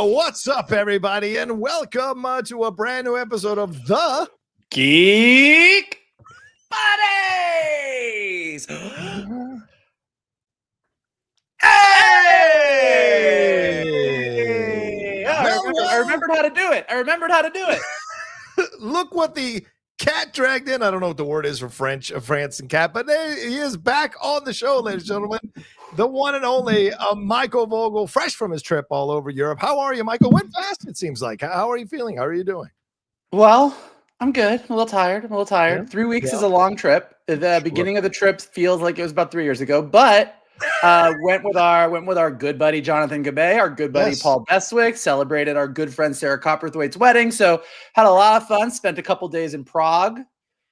What's up, everybody, and welcome to a brand new episode of the Geek Buddies. Hey! I remembered how to do it. Look what the cat dragged in. I don't know what the word is for French, France and cat, but he is back on the show, ladies and gentlemen. The one and only Michael Vogel, fresh from his trip all over Europe. How are you, Michael? Went fast, it seems like. How are you feeling? How are you doing? Well, I'm good. I'm a little tired. Yeah. 3 weeks is a long trip. The beginning of the trip feels like it was about 3 years ago, but went with our good buddy Jonathan Gabay, our good buddy Paul Beswick, celebrated our good friend Sarah Copperthwaite's wedding. So had a lot of fun. Spent a couple days in Prague,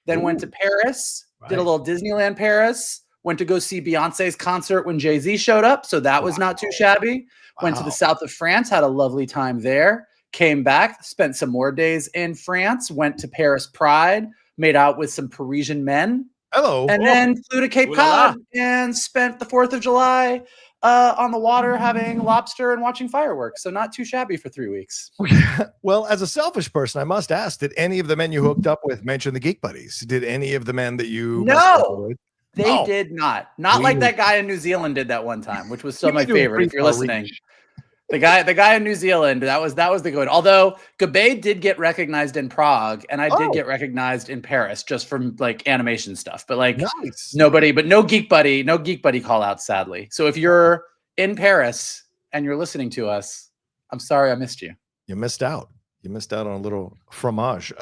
then went to Paris, did a little Disneyland Paris. Went to go see Beyonce's concert when Jay-Z showed up, so that was not too shabby. Went to the south of France, had a lovely time there. Came back, spent some more days in France. Went to Paris Pride, made out with some Parisian men. Hello. And then flew to Cape Cod and spent the 4th of July on the water having lobster and watching fireworks. So not too shabby for 3 weeks. Well, as a selfish person, I must ask, did any of the men you hooked up with mention the Geek Buddies? Did any of the men that you No. They did not. Not like that guy in New Zealand did that one time, which was still my favorite. If you're listening, the guy in New Zealand, that was the good. Although Gabay did get recognized in Prague, and I did get recognized in Paris just from like animation stuff. But like no Geek Buddy call out, sadly. So if you're in Paris and you're listening to us, I'm sorry I missed you. You missed out. You missed out on a little fromage.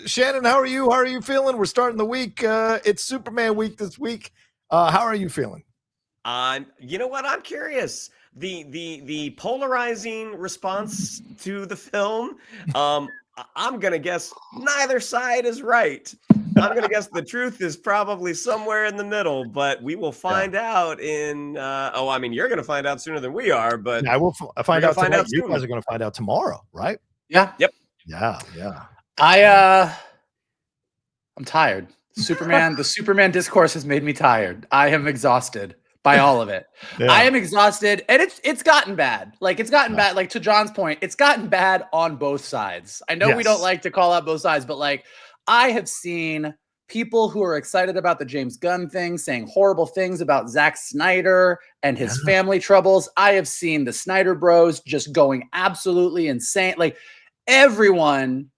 Shannon, how are you? How are you feeling? We're starting the week. It's Superman week this week. How are you feeling? You know what? I'm curious. The polarizing response to the film. I'm gonna guess neither side is right. I'm gonna guess the truth is probably somewhere in the middle, but we will find out in. I mean, you're gonna find out sooner than we are, but I will find out. You guys are gonna find out tomorrow, right? Yeah. Yep. Yeah. I'm tired. The Superman discourse has made me tired. I am exhausted by all of it. I am exhausted, and it's gotten bad. Like it's gotten bad. Like to John's point, it's gotten bad on both sides. I know we don't like to call out both sides, but like I have seen people who are excited about the James Gunn thing saying horrible things about Zack Snyder and his family troubles. I have seen the Snyder Bros just going absolutely insane. Like everyone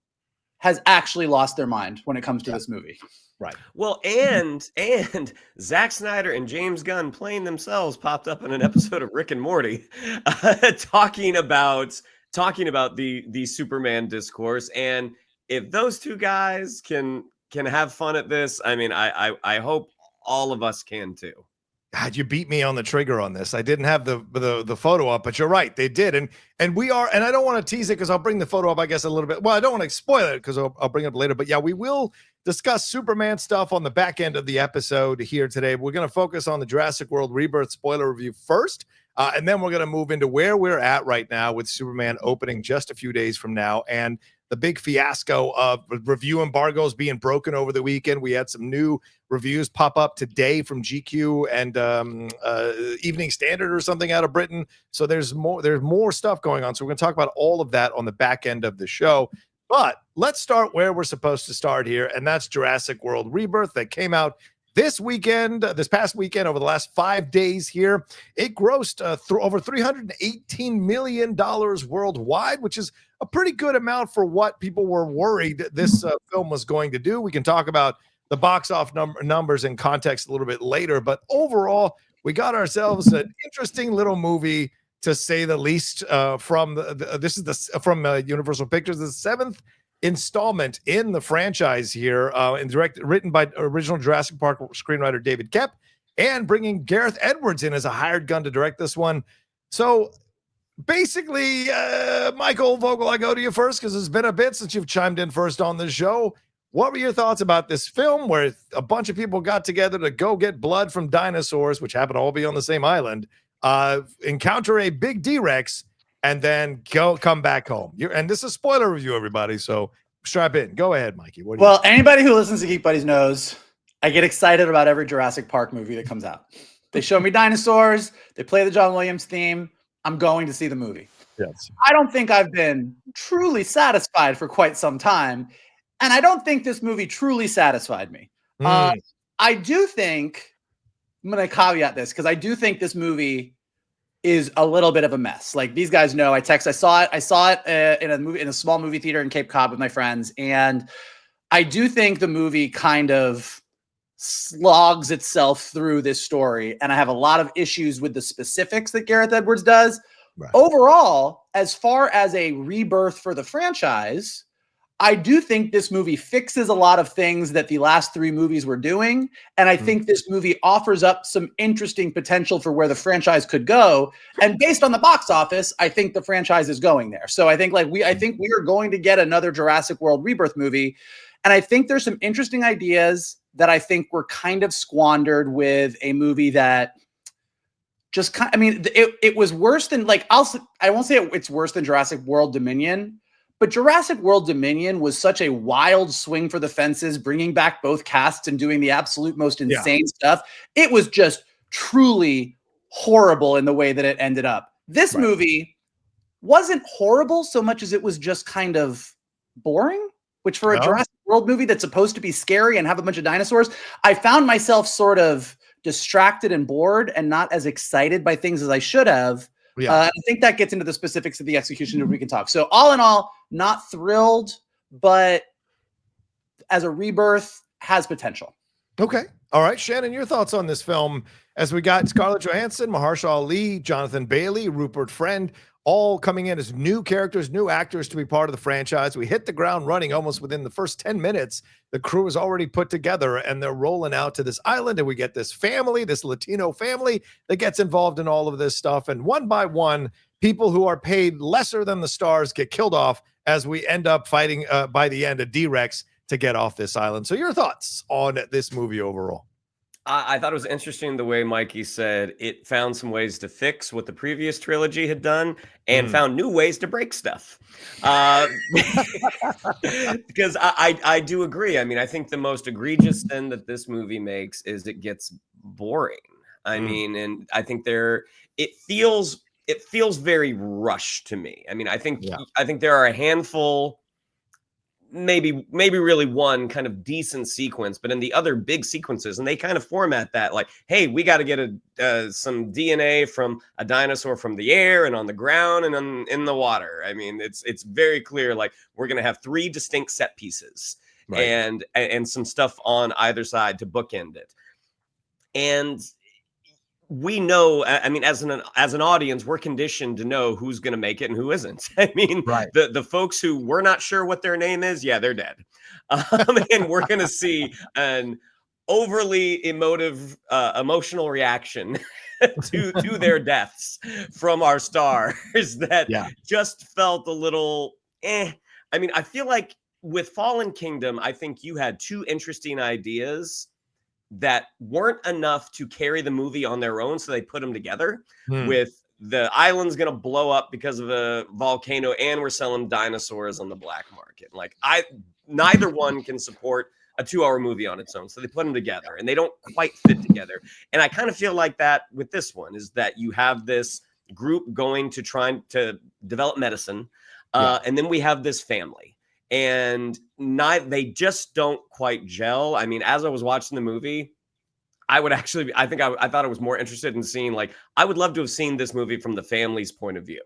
has actually lost their mind when it comes to this movie. Right. Well, and Zack Snyder and James Gunn playing themselves popped up in an episode of Rick and Morty, talking about the Superman discourse. And if those two guys can have fun at this, I mean, I hope all of us can too. God, you beat me on the trigger on this. I didn't have the photo up, but you're right, they did, and we are. And I don't want to tease it because I'll bring the photo up, I guess, a little bit. Well, I don't want to spoil it because I'll bring it up later. But yeah, we will discuss Superman stuff on the back end of the episode here today. We're going to focus on the Jurassic World Rebirth spoiler review first, and then we're going to move into where we're at right now with Superman opening just a few days from now, and the big fiasco of review embargoes being broken over the weekend. We had some new reviews pop up today from GQ and Evening Standard or something out of Britain. So there's more stuff going on. So we're going to talk about all of that on the back end of the show. But let's start where we're supposed to start here, and that's Jurassic World Rebirth that came out this past weekend, over the last 5 days here. It grossed over $318 million worldwide, which is a pretty good amount for what people were worried this film was going to do. We can talk about the box office numbers in context a little bit later, but overall, we got ourselves an interesting little movie, to say the least. From Universal Pictures, the 7th installment in the franchise here, and written by original Jurassic Park screenwriter David Koepp, and bringing Gareth Edwards in as a hired gun to direct this one. So basically, Michael Vogel, I go to you first because it's been a bit since you've chimed in first on the show. What were your thoughts about this film where a bunch of people got together to go get blood from dinosaurs, which happen to all be on the same island, encounter a big D-Rex, and then come back home? And this is a spoiler review, everybody, so strap in. Go ahead, Mikey. Well, anybody who listens to Geek Buddies knows I get excited about every Jurassic Park movie that comes out. They show me dinosaurs. They play the John Williams theme. I'm going to see the movie. Yes. I don't think I've been truly satisfied for quite some time. And I don't think this movie truly satisfied me. I do think, I'm going to caveat this because I do think this movie is a little bit of a mess. Like these guys know, I saw it in a small movie theater in Cape Cod with my friends. And I do think the movie kind of slogs itself through this story. And I have a lot of issues with the specifics that Gareth Edwards does. Right. Overall, as far as a rebirth for the franchise, I do think this movie fixes a lot of things that the last 3 movies were doing. And I think this movie offers up some interesting potential for where the franchise could go. And based on the box office, I think the franchise is going there. So I think I think we are going to get another Jurassic World Rebirth movie. And I think there's some interesting ideas that I think were kind of squandered with a movie that just it was worse than I won't say it's worse than Jurassic World Dominion. But Jurassic World Dominion was such a wild swing for the fences, bringing back both casts and doing the absolute most insane stuff. It was just truly horrible in the way that it ended up. This movie wasn't horrible so much as it was just kind of boring, which for a Jurassic World movie that's supposed to be scary and have a bunch of dinosaurs, I found myself sort of distracted and bored and not as excited by things as I should have. I think that gets into the specifics of the execution that we can talk. So all in all, not thrilled, but as a rebirth, has potential. Okay. All right. Shannon, your thoughts on this film as we got Scarlett Johansson, Mahershala Ali, Jonathan Bailey, Rupert Friend, all coming in as new characters, new actors to be part of the franchise. We hit the ground running almost within the first 10 minutes. The crew is already put together and they're rolling out to this island, and we get this family, this Latino family that gets involved in all of this stuff. And one by one, people who are paid lesser than the stars get killed off as we end up fighting by the end a D-Rex to get off this island. So your thoughts on this movie overall? I thought it was interesting the way Mikey said it found some ways to fix what the previous trilogy had done and found new ways to break stuff. Because I do agree. I mean, I think the most egregious thing that this movie makes is it gets boring. I mean, and I think it feels very rushed to me. I mean, I think there are a handful, maybe really one kind of decent sequence, but in the other big sequences, and they kind of format that like, hey, we got to get some DNA from a dinosaur from the air and on the ground and in the water. I mean, it's very clear, like we're going to have 3 distinct set pieces and some stuff on either side to bookend it. And we know, I mean, as an audience, we're conditioned to know who's going to make it and who isn't. I mean, the folks who we're not sure what their name is, they're dead. And we're going to see an overly emotional reaction to their deaths from our stars that just felt a little I mean, I feel like with Fallen Kingdom, I think you had 2 interesting ideas that weren't enough to carry the movie on their own, so they put them together with the island's going to blow up because of a volcano and we're selling dinosaurs on the black market. Like neither one can support a 2-hour movie on its own, so they put them together and they don't quite fit together. And I kind of feel like that with this one is that you have this group going to try to develop medicine and then we have this family. And they just don't quite gel. I mean, as I was watching the movie, I thought I was more interested in seeing, like, I would love to have seen this movie from the family's point of view.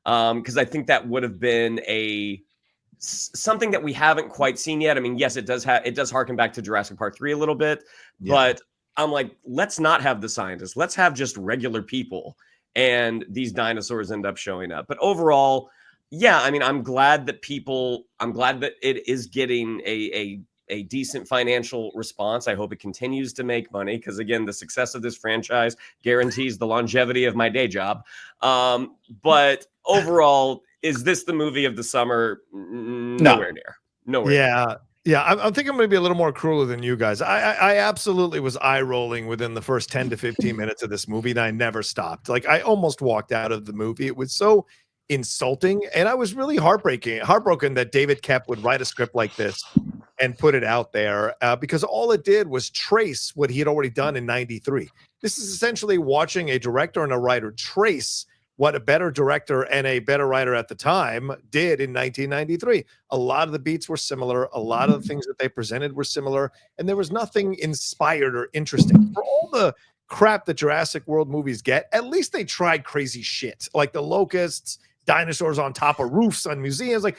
Because I think that would have been something that we haven't quite seen yet. I mean, yes, it does harken back to Jurassic Park 3 a little bit, but I'm like, let's not have the scientists. Let's have just regular people and these dinosaurs end up showing up. But overall, I mean, I'm glad that it is getting a decent financial response. I hope it continues to make money because, again, the success of this franchise guarantees the longevity of my day job. But overall, is this the movie of the summer? Nowhere near. Nowhere. Yeah, I think I'm going to be a little more cruel than you guys. I absolutely was eye rolling within the first 10 to 15 minutes of this movie, and I never stopped. Like, I almost walked out of the movie. It was so insulting, and I was really heartbroken that David Koepp would write a script like this and put it out there because all it did was trace what he had already done in '93. This is essentially watching a director and a writer trace what a better director and a better writer at the time did in 1993. A lot of the beats were similar. A lot of the things that they presented were similar, and there was nothing inspired or interesting. For all the crap that Jurassic World movies get, at least they tried crazy shit, like the locusts, dinosaurs on top of roofs on museums, like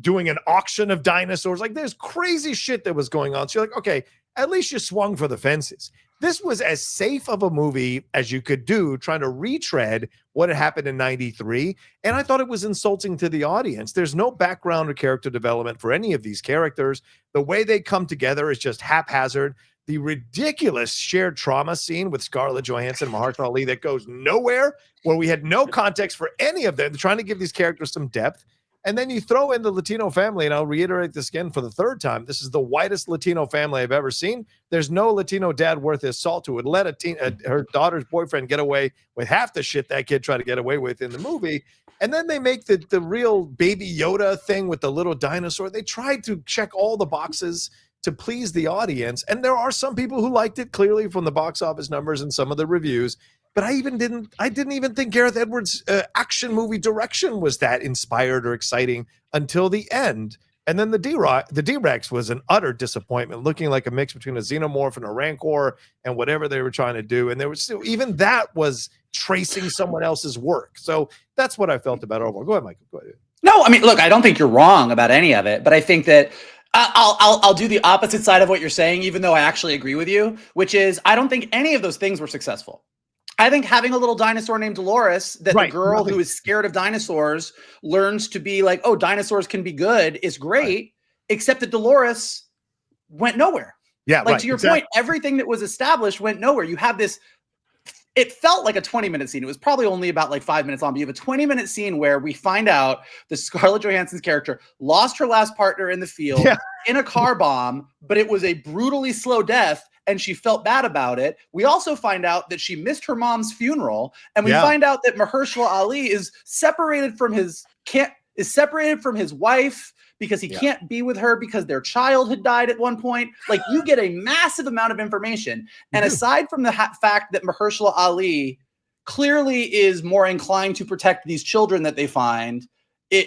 doing an auction of dinosaurs. Like there's crazy shit that was going on. So you're like, okay, at least you swung for the fences. This was as safe of a movie as you could do, trying to retread what had happened in 93. And I thought it was insulting to the audience. There's no background or character development for any of these characters. The way they come together is just haphazard. The ridiculous shared trauma scene with Scarlett Johansson and Mahershala Ali that goes nowhere, where we had no context for any of them. They're trying to give these characters some depth. And then you throw in the Latino family, and I'll reiterate this again for the third time. This is the whitest Latino family I've ever seen. There's no Latino dad worth his salt who would let her daughter's boyfriend get away with half the shit that kid tried to get away with in the movie. And then they make the real Baby Yoda thing with the little dinosaur. They tried to check all the boxes to please the audience. And there are some people who liked it, clearly from the box office numbers and some of the reviews. But I didn't even think Gareth Edwards' action movie direction was that inspired or exciting until the end. And then the D-Rex was an utter disappointment, looking like a mix between a xenomorph and a rancor and whatever they were trying to do. And there was still, even that was tracing someone else's work. So that's what I felt about it overall. Go ahead, Michael. Go ahead. No, I mean, look, I don't think you're wrong about any of it, but I think that I'll do the opposite side of what you're saying, even though I actually agree with you, which is I don't think any of those things were successful. I think having a little dinosaur named Dolores, that the girl who is scared of dinosaurs learns to be like, oh, dinosaurs can be good, is great, except that Dolores went nowhere. Yeah, like to your point, everything that was established went nowhere. You have this, it felt like a 20-minute scene. It was probably only about like 5 minutes long, but you have a 20-minute scene where we find out that Scarlett Johansson's character lost her last partner in the field in a car bomb, but it was a brutally slow death, and she felt bad about it. We also find out that she missed her mom's funeral, and we find out that Mahershala Ali is separated from his wife because he can't be with her because their child had died at one point. Like, you get a massive amount of information. And aside from the fact that Mahershala Ali clearly is more inclined to protect these children that they find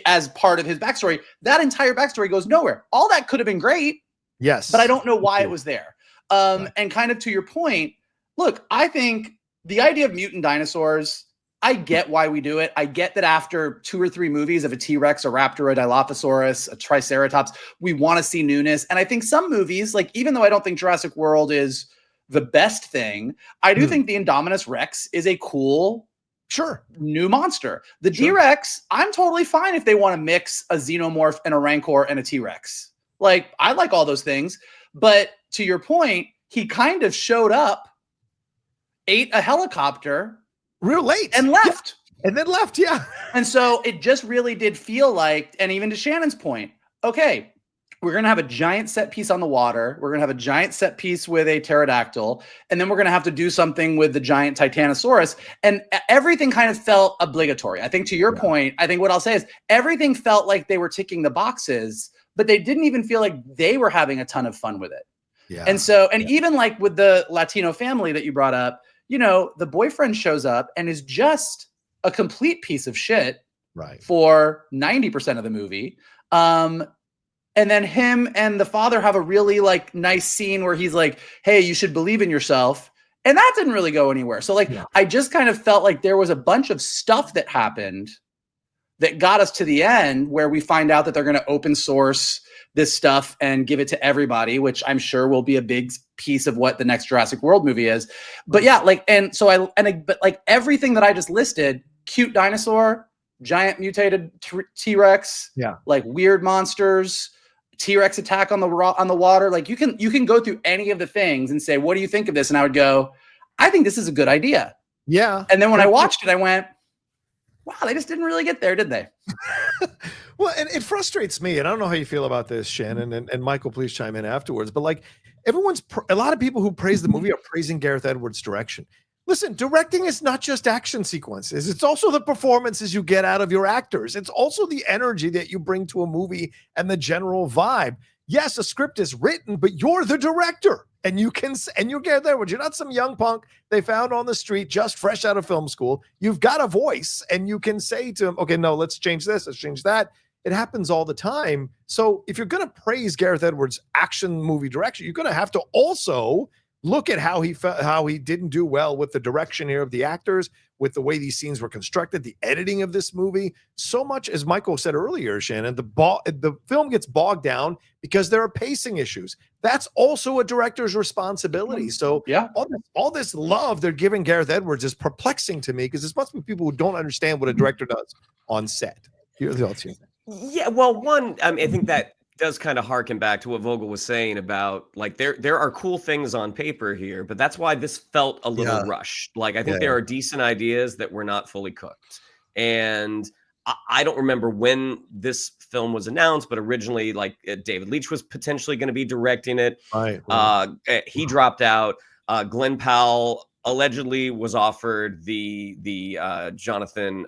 as part of his backstory, that entire backstory goes nowhere. All that could have been great. Yes. But I don't know why it was there. And kind of to your point, look, I think the idea of mutant dinosaurs, I get why we do it. I get that after 2 or 3 movies of a T-Rex, a Raptor, a Dilophosaurus, a Triceratops, we want to see newness. And I think some movies, like, even though I don't think Jurassic World is the best thing, I do think the Indominus Rex is a cool, new monster. The D-Rex, I'm totally fine if they want to mix a xenomorph and a rancor and a T-Rex. Like, I like all those things. But to your point, he kind of showed up, ate a helicopter real late and left. And then left, And so it just really did feel like, and even to Shannon's point, okay, we're going to have a giant set piece on the water. We're going to have a giant set piece with a pterodactyl. And then we're going to have to do something with the giant Titanosaurus. And everything kind of felt obligatory. I think to your point, I think what I'll say is everything felt like they were ticking the boxes, but they didn't even feel like they were having a ton of fun with it. And so, and even like with the Latino family that you brought up, you know, the boyfriend shows up and is just a complete piece of shit for 90% of the movie. And then him and the father have a really like nice scene where he's like, hey, you should believe in yourself. And that didn't really go anywhere. So like, I just kind of felt like there was a bunch of stuff that happened that got us to the end where we find out that they're going to open source this stuff and give it to everybody, which I'm sure will be a big piece of what the next Jurassic World movie is. But yeah, like, but like everything that I just listed, cute dinosaur, giant mutated T-Rex, like weird monsters, T-Rex attack on the water. Like you can go through any of the things and say, what do you think of this? And I would go, I think this is a good idea. And then when I watched it, I went, wow, they just didn't really get there, did they? Well, and it frustrates me, and I don't know how you feel about this, Shannon, and Michael, please chime in afterwards. But like a lot of people who praise the movie are praising Gareth Edwards' direction. Listen, directing is not just action sequences. It's also the performances you get out of your actors. It's also the energy that you bring to a movie and the general vibe. Yes, a script is written, but you're the director. And you're Gareth Edwards. You're not some young punk they found on the street just fresh out of film school. You've got a voice, and you can say to him, okay, no, let's change this, let's change that. It happens all the time. So if you're going to praise Gareth Edwards' action movie direction, you're going to have to also look at how he didn't do well with the direction here of the actors, with the way these scenes were constructed, the editing of this movie. So much, as Michael said earlier, Shannon, the film gets bogged down because there are pacing issues. That's also a director's responsibility. So yeah, all this love they're giving Gareth Edwards is perplexing to me, because this must be people who don't understand what a director does on set. Your thoughts here? Yeah, well, I think that does kind of harken back to what Vogel was saying about, like, there are cool things on paper here, but that's why this felt a little rushed. Like, I think there are decent ideas that were not fully cooked. And I don't remember when this film was announced, but originally, like, David Leitch was potentially going to be directing it. Right. He dropped out. Glenn Powell allegedly was offered the Jonathan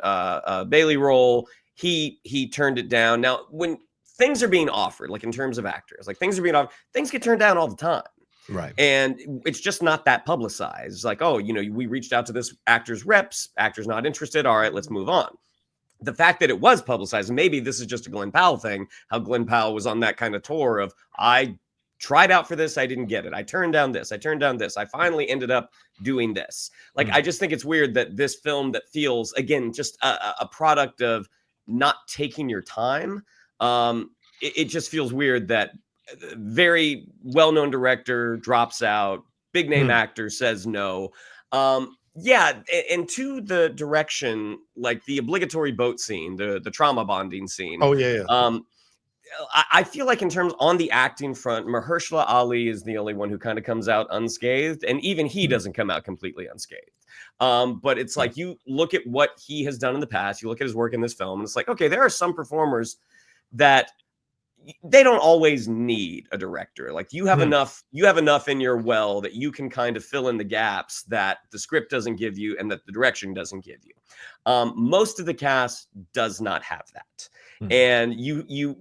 Bailey role. He turned it down. Now, when things are being offered, like in terms of actors, like things are being offered, things get turned down all the time. Right. And it's just not that publicized. It's like, oh, we reached out to this actor's reps, actor's not interested. All right, let's move on. The fact that it was publicized, and maybe this is just a Glenn Powell thing, how Glenn Powell was on that kind of tour of, I tried out for this, I didn't get it. I turned down this. I finally ended up doing this. Like, I just think it's weird that this film that feels, again, just a product of not taking your time. It just feels weird that very well-known director drops out, big name actor says no. Yeah, and to the direction, like the obligatory boat scene, the trauma bonding scene. Oh yeah. I feel like in terms on the acting front, Mahershala Ali is the only one who kind of comes out unscathed, and even he doesn't come out completely unscathed. But it's like, you look at what he has done in the past, you look at his work in this film, and it's like, okay, there are some performers that they don't always need a director. Like, you have enough in your well that you can kind of fill in the gaps that the script doesn't give you and that the direction doesn't give you. Most of the cast does not have that. And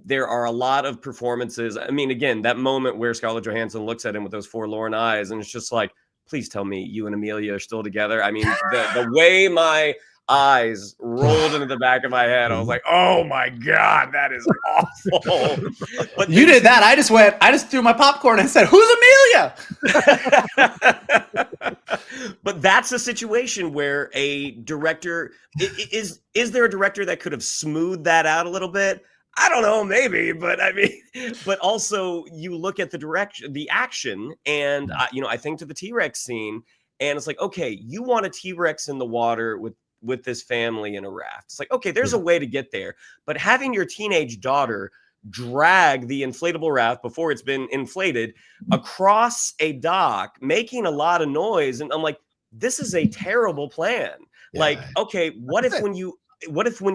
there are a lot of performances. I mean, again, that moment where Scarlett Johansson looks at him with those forlorn eyes, and it's just like, please tell me you and Amelia are still together. I mean, the way my eyes rolled into the back of my head, I was like, oh my God, that is awful. But you did that. I just threw my popcorn and said, who's Amelia? But that's a situation where a director is there a director that could have smoothed that out a little bit? I don't know, maybe, but I mean, but also you look at the direction, the action, and I think to the T-Rex scene, and it's like, okay, you want a T-Rex in the water with this family in a raft. It's like, okay, there's a way to get there, but having your teenage daughter drag the inflatable raft before it's been inflated across a dock, making a lot of noise, and I'm like, this is a terrible plan. Like, okay, what if when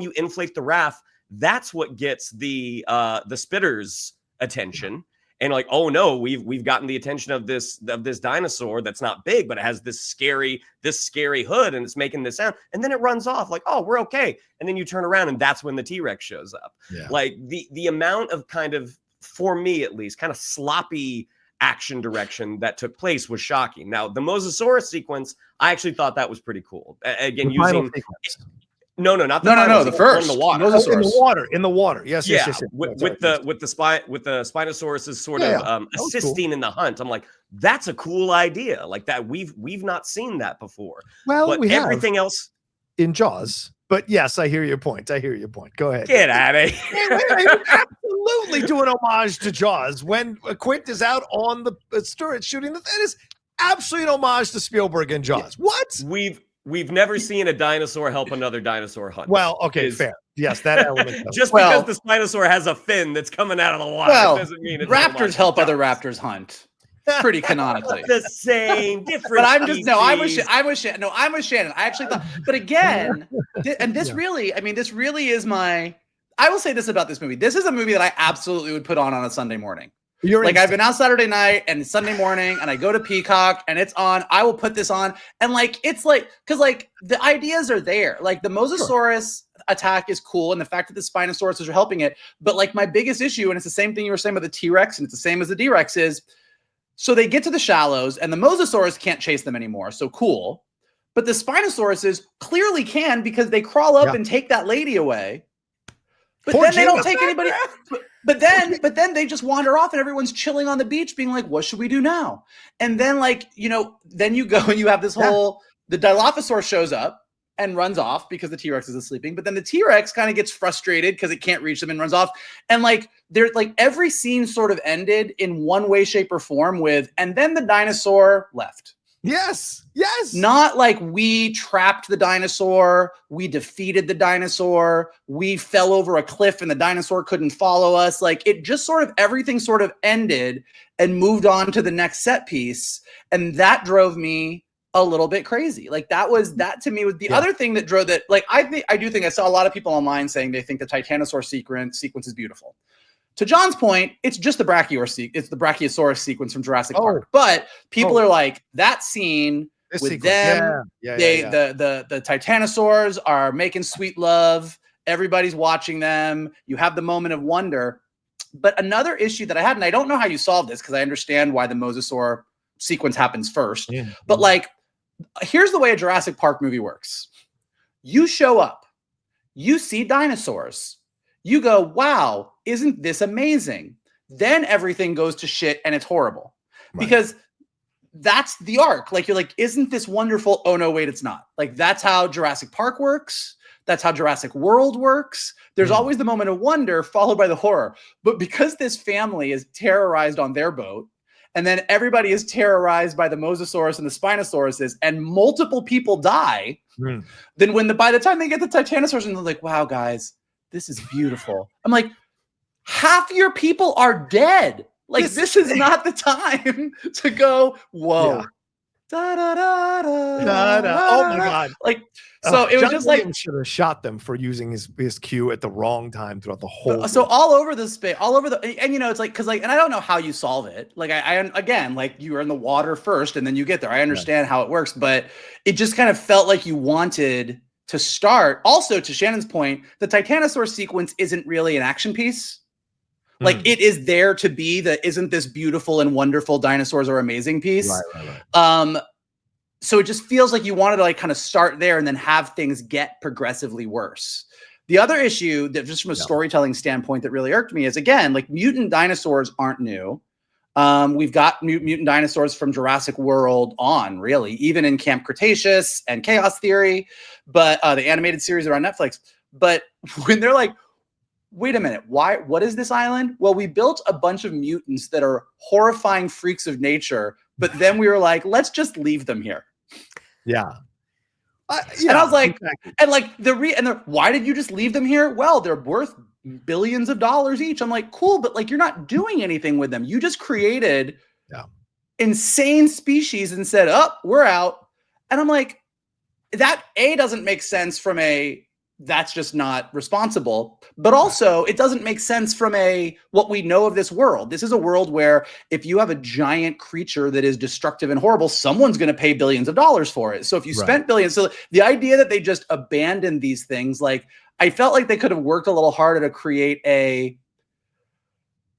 you inflate the raft, that's what gets the spitters' attention, and like, oh no, we've gotten the attention of this dinosaur that's not big, but it has this scary hood, and it's making this sound, and then it runs off. Like, oh, we're okay, and then you turn around, and that's when the T-Rex shows up. Like, the amount of, kind of, for me at least, kind of sloppy action direction that took place was shocking. Now, the Mosasaurus sequence, I actually thought that was pretty cool. Again, using. No, not the no. The first in the water. In the water. Yes. With the Spinosaurus is sort of assisting in the hunt. I'm like, that's a cool idea. Like that, we've not seen that before. Well, but everything else in Jaws. But yes, I hear your point. Go ahead. Get out of here. Absolutely doing homage to Jaws when Quint is out on the turret shooting. That is absolutely an homage to Spielberg and Jaws. What? We've never seen a dinosaur help another dinosaur hunt. Well, okay, fair. Yes, that element. Just because the Spinosaur has a fin that's coming out of the water doesn't mean it's raptors help other raptors hunt. Pretty canonically. The same, different. But I'm just I'm with Shannon. I actually thought, but again, and this really, this really is my. I will say this about this movie. This is a movie that I absolutely would put on a Sunday morning. I've been out Saturday night and it's Sunday morning and I go to Peacock and it's on. I will put this on, and it's because the ideas are there. Like the Mosasaurus attack is cool, and the fact that the Spinosaurus are helping it. But my biggest issue, and it's the same thing you were saying about the T-Rex, and it's the same as the D-Rex, is So they get to the shallows, and the mosasaurus can't chase them anymore. So cool. But the Spinosauruses clearly can, because they crawl up and take that lady away. But then they don't take anybody. But then they just wander off, and everyone's chilling on the beach, being like, "What should we do now?" And then, like, you know, then you go and you have this whole the Dilophosaurus shows up and runs off because the T-Rex is sleeping. But then the T-Rex kind of gets frustrated because it can't reach them and runs off. And like there's like every scene sort of ended in one way, shape, or form with, and then the dinosaur left. Yes. Not like we trapped the dinosaur, we defeated the dinosaur, we fell over a cliff and the dinosaur couldn't follow us. Like it just sort of everything sort of ended and moved on to the next set piece. And that drove me a little bit crazy. Like that to me was the other thing that drove that. Like I do think I saw a lot of people online saying they think the Titanosaur sequence is beautiful. To John's point, it's just the Brachiosaurus sequence from Jurassic Park. But people are like, that scene with them, the Titanosaurs are making sweet love. Everybody's watching them. You have the moment of wonder. But another issue that I had, and I don't know how you solve this because I understand why the Mosasaur sequence happens first. But like, here's the way a Jurassic Park movie works. You show up, you see dinosaurs. You go, wow, isn't this amazing? Then everything goes to shit and it's horrible. Because that's the arc. Like, you're like, isn't this wonderful? Oh, no, wait, it's not. Like, that's how Jurassic Park works. That's how Jurassic World works. There's always the moment of wonder followed by the horror. But because this family is terrorized on their boat, and then everybody is terrorized by the Mosasaurus and the Spinosauruses, and multiple people die, then by the time they get the Titanosaurs, and they're like, wow, guys, this is beautiful. I'm like, half your people are dead. Like, this is not the time to go, whoa. Da, da, da, da, da, oh my God. Like, so it was John just Williams like, should have shot them for using his cue at the wrong time throughout the whole. So all over the space, all over the, and you know, it's like, cause like, and I don't know how you solve it. Like I again, like you are in the water first and then you get there. I understand how it works, but it just kind of felt like you wanted to start. Also, to Shannon's point, the Titanosaur sequence isn't really an action piece. Like it is there to be the isn't this beautiful and wonderful dinosaurs are amazing piece. Right. So it just feels like you wanted to like kind of start there and then have things get progressively worse. The other issue that just from a storytelling standpoint that really irked me is, again, like mutant dinosaurs aren't new. We've got mutant dinosaurs from Jurassic World on, really, even in Camp Cretaceous and Chaos Theory, but the animated series are on Netflix. But when they're like, wait a minute, what is this island? Well, we built a bunch of mutants that are horrifying freaks of nature, but then we were like, let's just leave them here. Yeah. And I was like, and like why did you just leave them here? Well, they're worth billions of dollars each. I'm like, cool, but like, you're not doing anything with them. You just created insane species and said, oh, we're out. And I'm like, that doesn't make sense from that's just not responsible. But also it doesn't make sense from what we know of this world. This is a world where if you have a giant creature that is destructive and horrible, someone's going to pay billions of dollars for it. So if you spent billions, so the idea that they just abandoned these things, like I felt like they could have worked a little harder to create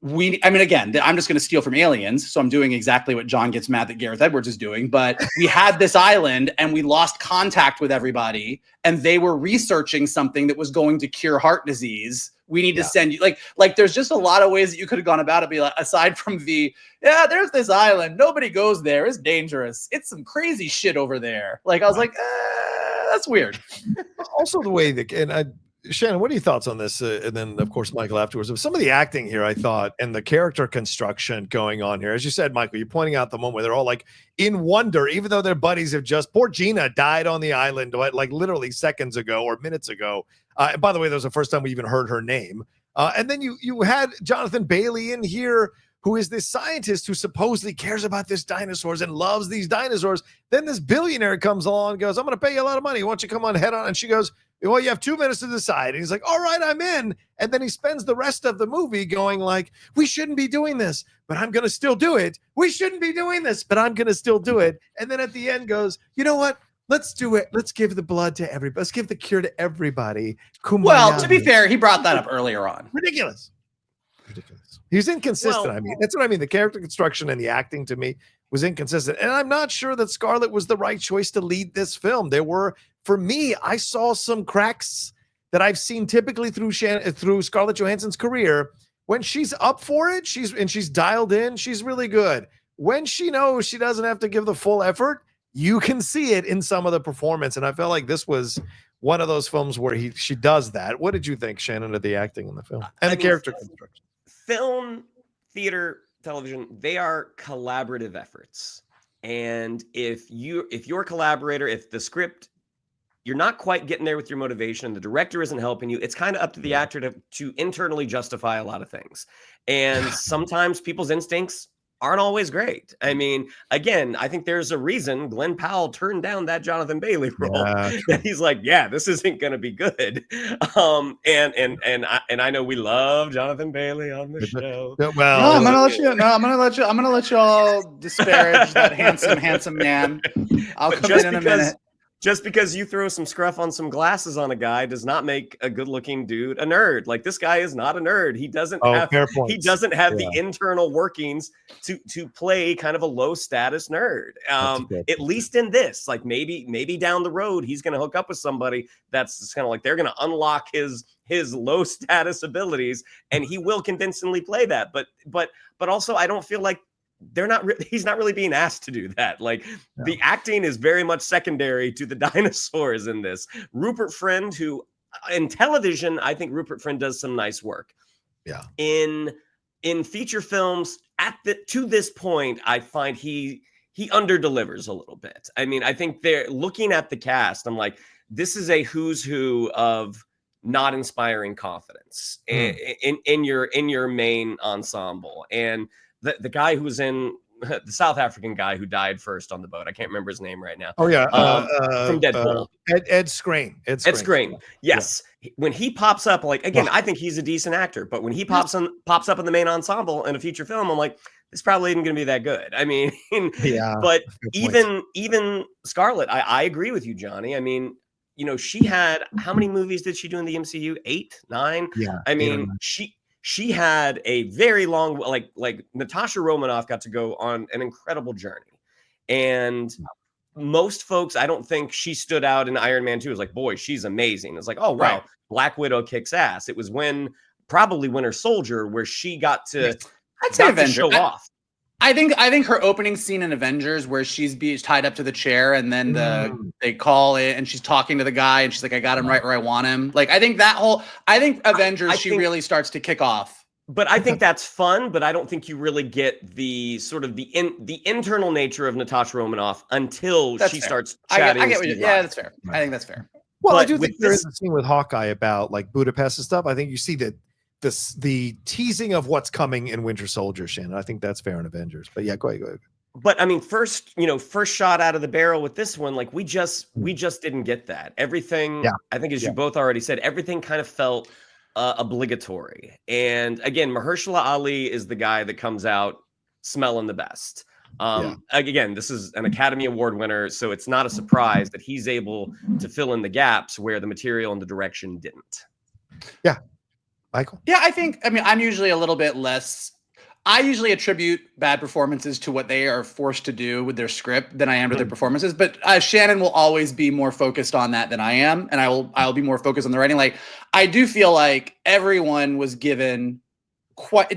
I mean, again, I'm just going to steal from Aliens. So I'm doing exactly what John gets mad that Gareth Edwards is doing. But we had this island and we lost contact with everybody and they were researching something that was going to cure heart disease. We need to send you like there's just a lot of ways that you could have gone about it. Be like, aside from there's this island. Nobody goes there. It's dangerous. It's some crazy shit over there. Like I was like, that's weird. Also the way that, Shannon, what are your thoughts on this? And then, of course, Michael afterwards. Some of the acting here, I thought, and the character construction going on here. As you said, Michael, you're pointing out the moment where they're all like in wonder, even though their buddies have poor Gina died on the island like literally seconds ago or minutes ago. And by the way, that was the first time we even heard her name. And then you had Jonathan Bailey in here, who is this scientist who supposedly cares about these dinosaurs and loves these dinosaurs. Then this billionaire comes along and goes, I'm going to pay you a lot of money. Why don't you come on head on? And she goes, well, you have 2 minutes to decide. And he's like, all right, I'm in. And then he spends the rest of the movie going like, we shouldn't be doing this, but I'm going to still do it. We shouldn't be doing this, but I'm going to still do it. And then at the end goes, you know what? Let's do it. Let's give the blood to everybody. Let's give the cure to everybody. Kumbaya. Well, to be fair, he brought that up earlier on. Ridiculous. Ridiculous. He was inconsistent. Well, I mean, that's what I mean. The character construction and the acting to me was inconsistent. And I'm not sure that Scarlett was the right choice to lead this film. There were, for me, I saw some cracks that I've seen typically through Scarlett Johansson's career. When she's up for it, she's dialed in, she's really good. When she knows she doesn't have to give the full effort, you can see it in some of the performance. And I felt like this was one of those films where she does that. What did you think, Shannon, of the acting in the film and the character construction? Film, theater, television, they are collaborative efforts. And if your collaborator, if the script, you're not quite getting there with your motivation, the director isn't helping you, it's kind of up to the actor to internally justify a lot of things. And sometimes people's instincts aren't always great. I mean, again, I think there's a reason Glenn Powell turned down that Jonathan Bailey role. Yeah, he's like, yeah, this isn't going to be good. And I know we love Jonathan Bailey on the show. Well, no, I'm gonna let you all disparage that handsome man. I'll come in a minute. Just because you throw some scruff on some glasses on a guy does not make a good-looking dude a nerd. Like, this guy is not a nerd. He doesn't have the internal workings to play kind of a low-status nerd. At least in this, like maybe down the road he's going to hook up with somebody that's kind of like they're going to unlock his low-status abilities, and he will convincingly play that. But also, I don't feel like he's not really being asked to do that. Like, the acting is very much secondary to the dinosaurs in this. Rupert Friend, who in television, I think Rupert Friend does some nice work. Yeah. In feature films to this point, I find he underdelivers a little bit. I mean, I think they're looking at the cast. I'm like, this is a who's who of not inspiring confidence in your main ensemble. And the guy who's in the South African guy who died first on the boat. I can't remember his name right now. Oh yeah. From Deadpool. Ed Skrein. Ed Skrein. Yes. Yeah. When he pops up, like, again, I think he's a decent actor, but when he pops up in the main ensemble in a feature film, I'm like, this probably isn't going to be that good. I mean, but even Scarlett, I agree with you, Johnny. I mean, you know, she had, how many movies did she do in the MCU? 8, 9? Yeah. I mean, she had a very long, like Natasha Romanoff got to go on an incredible journey. And most folks, I don't think she stood out in Iron Man 2. It was like, boy, she's amazing. It's like, oh, wow, right. Black Widow kicks ass. It was probably Winter Soldier where she got to show off. I think her opening scene in Avengers where she's tied up to the chair and then they call it and she's talking to the guy and she's like, I got him right where I want him. Like, I think Avengers, she really starts to kick off. But I think that's fun, but I don't think you really get the sort of the internal nature of Natasha Romanoff until she starts chatting. I get what yeah, that's fair. Right. I think that's fair. Well, I do think there is a scene with Hawkeye about like Budapest and stuff. I think you see that the teasing of what's coming in Winter Soldier, Shannon. I think that's fair in Avengers. But yeah, go ahead. But I mean, first shot out of the barrel with this one, like we just didn't get that. Everything, I think, as you both already said, everything kind of felt obligatory. And again, Mahershala Ali is the guy that comes out smelling the best. Again, this is an Academy Award winner, so it's not a surprise that he's able to fill in the gaps where the material and the direction didn't. Yeah. Michael? Yeah, I'm usually a little bit less. I usually attribute bad performances to what they are forced to do with their script than I am to their performances. But Shannon will always be more focused on that than I am, and I'll be more focused on the writing. Like, I do feel like everyone was given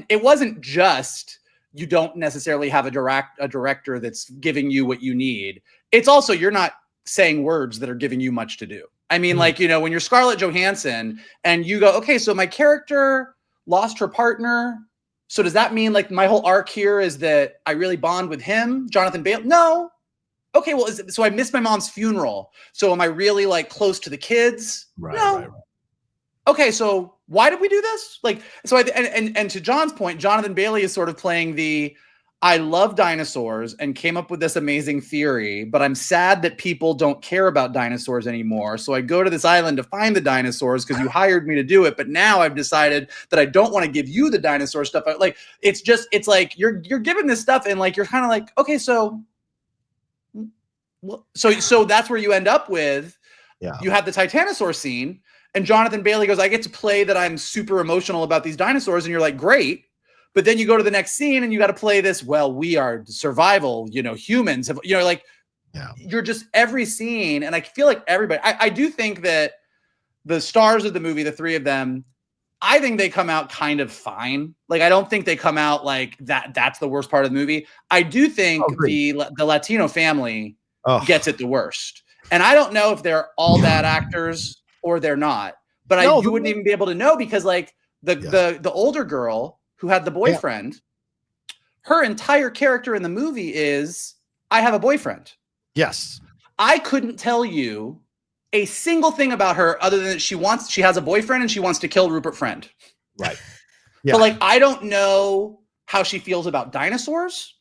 it wasn't just you don't necessarily have a director that's giving you what you need. It's also you're not saying words that are giving you much to do. I mean, like, you know, when you're Scarlett Johansson and you go, okay, so my character lost her partner. So does that mean like my whole arc here is that I really bond with him, Jonathan Bailey? No. Okay, well, so I missed my mom's funeral. So am I really like close to the kids? Right, no. Right. Okay, so why did we do this? Like, so and to John's point, Jonathan Bailey is sort of playing I love dinosaurs and came up with this amazing theory, but I'm sad that people don't care about dinosaurs anymore. So I go to this island to find the dinosaurs because you hired me to do it. But now I've decided that I don't want to give you the dinosaur stuff. Like, it's like you're given this stuff and like you're kind of like, okay, so that's where you end up with Yeah. You have the Titanosaur scene, and Jonathan Bailey goes, I get to play that I'm super emotional about these dinosaurs. And you're like, great. But then you go to the next scene and you got to play this, well, we are survival, humans have, like, you're just every scene. And I feel like everybody, I do think that the stars of the movie, the three of them, I think they come out kind of fine. Like, I don't think they come out like that's the worst part of the movie. I do think the Latino family gets it the worst. And I don't know if they're all bad actors or they're not, but you wouldn't even be able to know because like the older girl who had the boyfriend, her entire character in the movie is, I have a boyfriend. Yes. I couldn't tell you a single thing about her other than that she has a boyfriend and she wants to kill Rupert Friend. Right. Yeah. But like, I don't know how she feels about dinosaurs.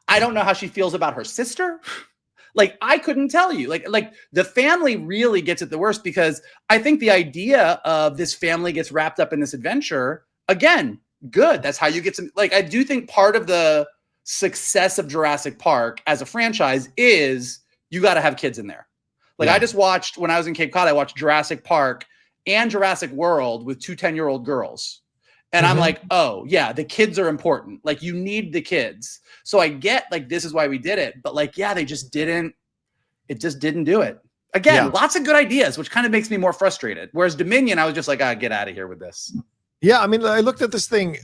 I don't know how she feels about her sister. Like, I couldn't tell you. Like the family really gets it the worst because I think the idea of this family gets wrapped up in this adventure, again, good. That's how you get some, like, I do think part of the success of Jurassic Park as a franchise is you got to have kids in there. Like I just watched, when I was in Cape Cod, I watched Jurassic Park and Jurassic World with 2 10-year-old girls. And I'm like, oh yeah, the kids are important. Like you need the kids. So I get like, this is why we did it. But like, yeah, it just didn't do it. Again, lots of good ideas, which kind of makes me more frustrated. Whereas Dominion, I was just like, get out of here with this. Yeah. I mean, I looked at this thing.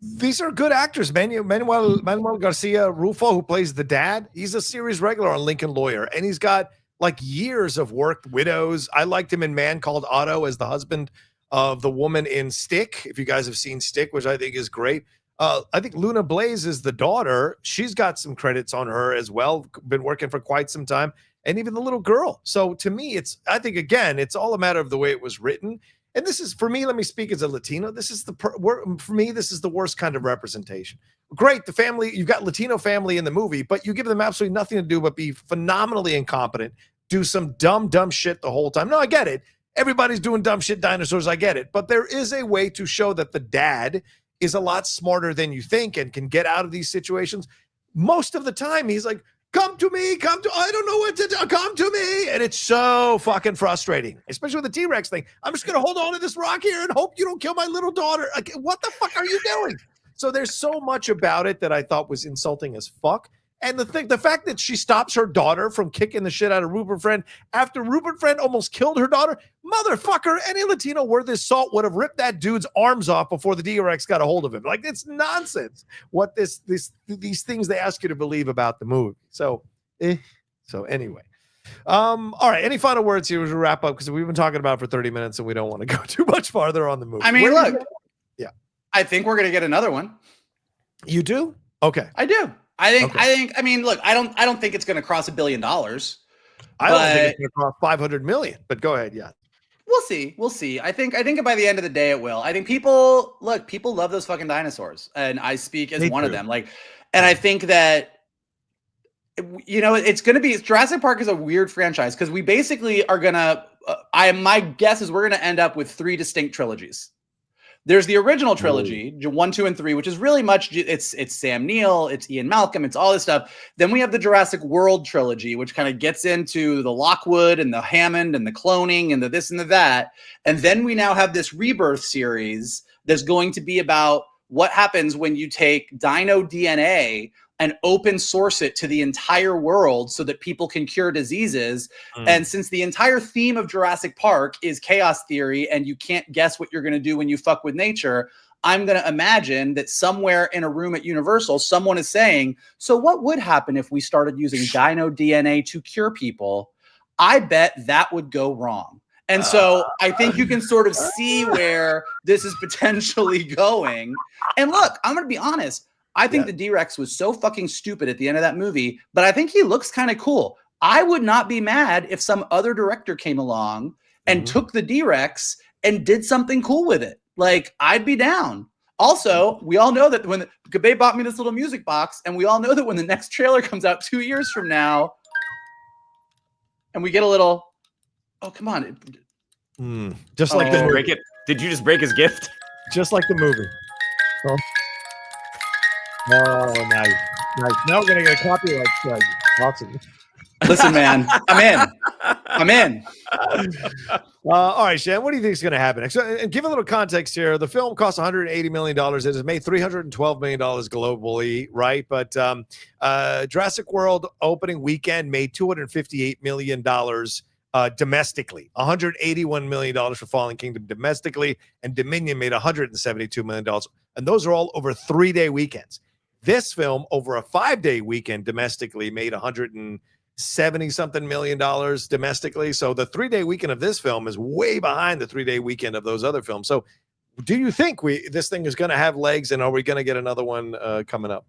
These are good actors. Manuel Garcia Rufo, who plays the dad, he's a series regular on Lincoln Lawyer, and he's got like years of work. Widows. I liked him in Man Called Otto as the husband of the woman in Stick. If you guys have seen Stick, which I think is great. I think Luna Blaze is the daughter. She's got some credits on her as well. Been working for quite some time, and even the little girl. So to me, I think again, it's all a matter of the way it was written. And this is, for me, let me speak as a Latino. This is for me, this is the worst kind of representation. Great, the family, you've got Latino family in the movie, but you give them absolutely nothing to do but be phenomenally incompetent, do some dumb shit the whole time. No, I get it. Everybody's doing dumb shit, dinosaurs, I get it. But there is a way to show that the dad is a lot smarter than you think and can get out of these situations. Most of the time, he's like, I don't know what to do, come to me. And it's so fucking frustrating, especially with the T-Rex thing. I'm just going to hold on to this rock here and hope you don't kill my little daughter. Like, what the fuck are you doing? So there's so much about it that I thought was insulting as fuck. And the fact that she stops her daughter from kicking the shit out of Rupert Friend after Rupert Friend almost killed her daughter, motherfucker, any Latino worth his salt would have ripped that dude's arms off before the D-Rex got a hold of him. Like, it's nonsense what these things they ask you to believe about the movie. So anyway. All right. Any final words here as we wrap up? Because we've been talking about it for 30 minutes and we don't want to go too much farther on the movie. I mean, look. Yeah. I think we're going to get another one. You do? Okay. I do. I mean, look, I don't think it's going to cross $1 billion. I don't think it's going to cross 500 million, but go ahead. Yeah. We'll see. I think by the end of the day, it will. I think people love those fucking dinosaurs, and I speak as one of them. Like, and I think that, it's going to be, Jurassic Park is a weird franchise because we basically are going to, my guess is we're going to end up with 3 distinct trilogies. There's the original trilogy, 1, 2, and 3, which is really much, it's Sam Neill, it's Ian Malcolm, it's all this stuff. Then we have the Jurassic World trilogy, which kind of gets into the Lockwood and the Hammond and the cloning and the this and the that. And then we now have this Rebirth series that's going to be about what happens when you take dino DNA and open source it to the entire world so that people can cure diseases. And since the entire theme of Jurassic Park is chaos theory and you can't guess what you're going to do when you fuck with nature, I'm going to imagine that somewhere in a room at Universal, someone is saying, so what would happen if we started using dino DNA to cure people? I bet that would go wrong. And so I think you can sort of see where this is potentially going. And look, I'm going to be honest. I think the D-Rex was so fucking stupid at the end of that movie, but I think he looks kind of cool. I would not be mad if some other director came along and took the D-Rex and did something cool with it. Like, I'd be down. Also, we all know that when Gabe bought me this little music box, and we all know that when the next trailer comes out 2 years from now, and we get a little, oh, come on. Just like the break it. Did you just break his gift? Just like the movie. Oh, nice. Now we're going to get a copyright strike. Awesome. Listen, man, I'm in. I'm in. All right, Shan, what do you think is going to happen? So, and give a little context here. The film cost $180 million. It has made $312 million globally, right? But Jurassic World opening weekend made $258 million domestically, $181 million for Fallen Kingdom domestically, and Dominion made $172 million. And those are all over 3-day weekends. This film, over a 5-day weekend domestically, made $170-something million domestically. So the 3-day weekend of this film is way behind the 3-day weekend of those other films. So do you think this thing is going to have legs, and are we going to get another one coming up?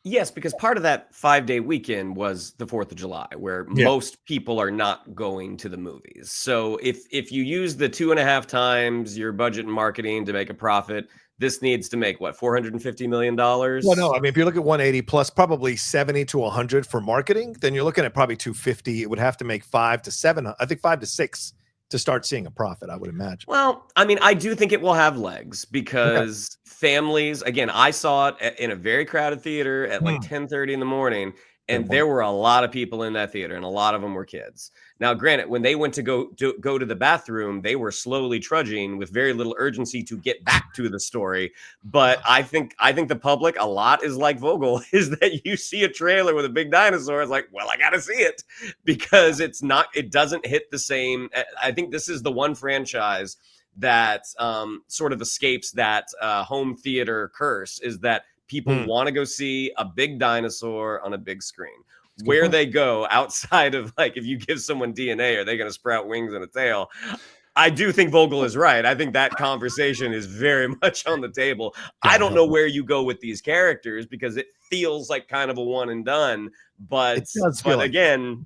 Yes, because part of that 5-day weekend was the 4th of July, where most people are not going to the movies. So if you use the 2.5 times your budget and marketing to make a profit, this needs to make what, $450 million? Well, no, I mean, if you look at 180 plus probably 70 to 100 for marketing, then you're looking at probably 250. It would have to make 5 to 7, I think 5 to 6 to start seeing a profit, I would imagine. Well, I mean, I do think it will have legs because families, again, I saw it in a very crowded theater at like 10:30 in the morning, and there were a lot of people in that theater, and a lot of them were kids. Now, granted, when they went to go to the bathroom, they were slowly trudging with very little urgency to get back to the story. But I think the public, a lot is like Vogel, is that you see a trailer with a big dinosaur, it's like, well, I got to see it, because it doesn't hit the same. I think this is the one franchise that sort of escapes that home theater curse, is that people want to go see a big dinosaur on a big screen. Where they go outside of, like, if you give someone DNA, are they going to sprout wings and a tail? I do think Vogel is right. I think that conversation is very much on the table. I don't know where you go with these characters, because it feels like kind of a one and done. But again,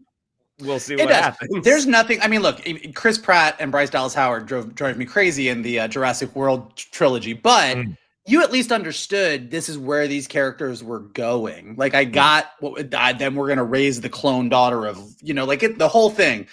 we'll see what happens. There's nothing. I mean, look, Chris Pratt and Bryce Dallas Howard drove me crazy in the Jurassic World trilogy, but you at least understood this is where these characters were going. Like, I got then we're going to raise the clone daughter of, the whole thing.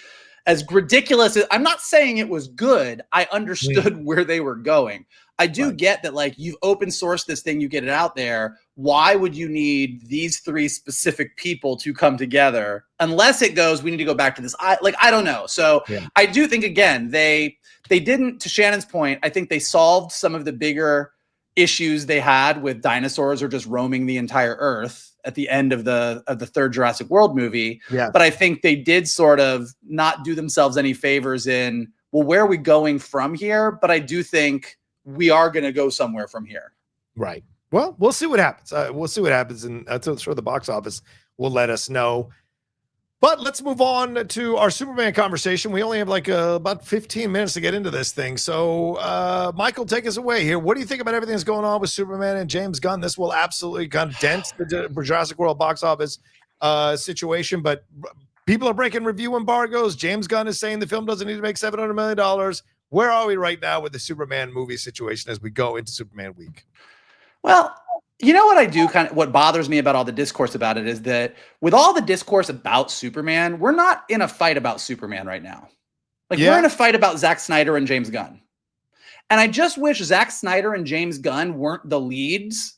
As ridiculous as, I'm not saying it was good. I understood where they were going. I do get that, like, you've open sourced this thing, you get it out there. Why would you need these 3 specific people to come together? Unless it goes, we need to go back to this. I don't know. So I do think, again, they didn't, to Shannon's point, I think they solved some of the bigger issues they had with dinosaurs or just roaming the entire earth at the end of the 3rd Jurassic World movie. But I think they did sort of not do themselves any favors in, well, where are we going from here? But I do think we are going to go somewhere from here. Right. Well, we'll see what happens. We'll see what happens. And I'm sure the box office will let us know. But let's move on to our Superman conversation. We only have like about 15 minutes to get into this thing. So, Michael, take us away here. What do you think about everything that's going on with Superman and James Gunn? This will absolutely condense the Jurassic World box office situation. But people are breaking review embargoes. James Gunn is saying the film doesn't need to make $700 million. Where are we right now with the Superman movie situation as we go into Superman week? Well, you know what I do what bothers me about all the discourse about it is that with all the discourse about Superman, we're not in a fight about Superman right now. Like, we're in a fight about Zack Snyder and James Gunn. And I just wish Zack Snyder and James Gunn weren't the leads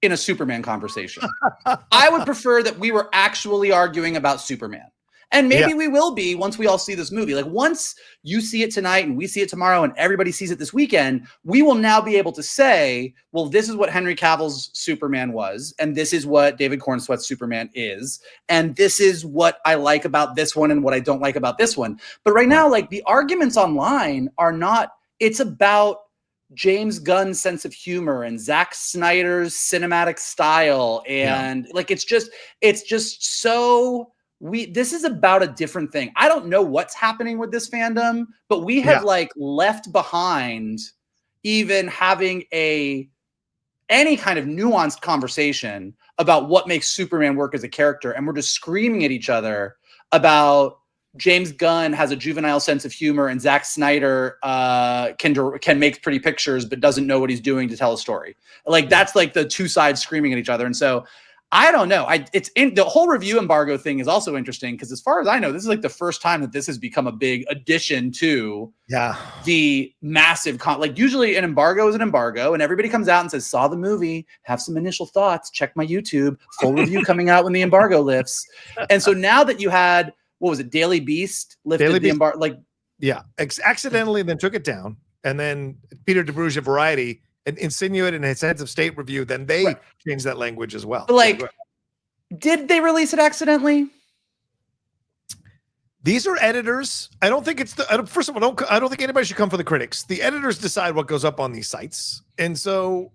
in a Superman conversation. I would prefer that we were actually arguing about Superman. And maybe we will be once we all see this movie. Like, once you see it tonight and we see it tomorrow and everybody sees it this weekend, we will now be able to say, well, this is what Henry Cavill's Superman was, and this is what David Cornsweet's Superman is, and this is what I like about this one and what I don't like about this one. But right now, like, the arguments online are not, it's about James Gunn's sense of humor and Zack Snyder's cinematic style. And like, it's just so... this is about a different thing. I don't know what's happening with this fandom, but we have like left behind even having any kind of nuanced conversation about what makes Superman work as a character. And we're just screaming at each other about James Gunn has a juvenile sense of humor and Zack Snyder can make pretty pictures, but doesn't know what he's doing to tell a story. Like, that's like the two sides screaming at each other. And so I don't know. The whole review embargo thing is also interesting because, as far as I know, this is like the first time that this has become a big addition to the massive like, usually an embargo is an embargo, and everybody comes out and says, "Saw the movie, have some initial thoughts. Check my YouTube, full review coming out when the embargo lifts." And so now that you had what was it? Daily Beast lifted Daily the Beast. embargo. Like, yeah, accidentally then took it down. And then Peter DeBruge of Variety insinuated in his Heads of State review, then they changed that language as well. But like, did they release it accidentally? These are editors. I don't think it's first of all, I don't think anybody should come for the critics. The editors decide what goes up on these sites. And so